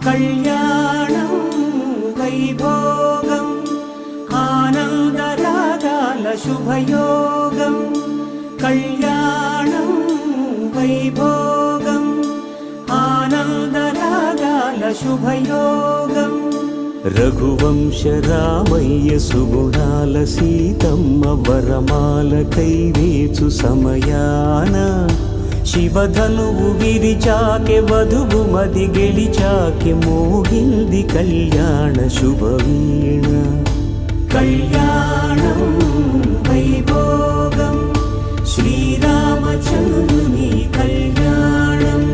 కళ్యాణం వైభోగం ఆనందరాగాల శుభయోగం కళ్యాణం వైభోగం ఆనందరాగాల శుభయోగం రఘువంశ రామయ్య సుగుణాల సీతమ్మ వరమాల కైవేచు సమయాన శివధనువు విరిచాకె వధువు మది గెలిచాకె మోగింది కళ్యాణ శుభవీణ కళ్యాణం వైభోగం శ్రీరామచంద్రుని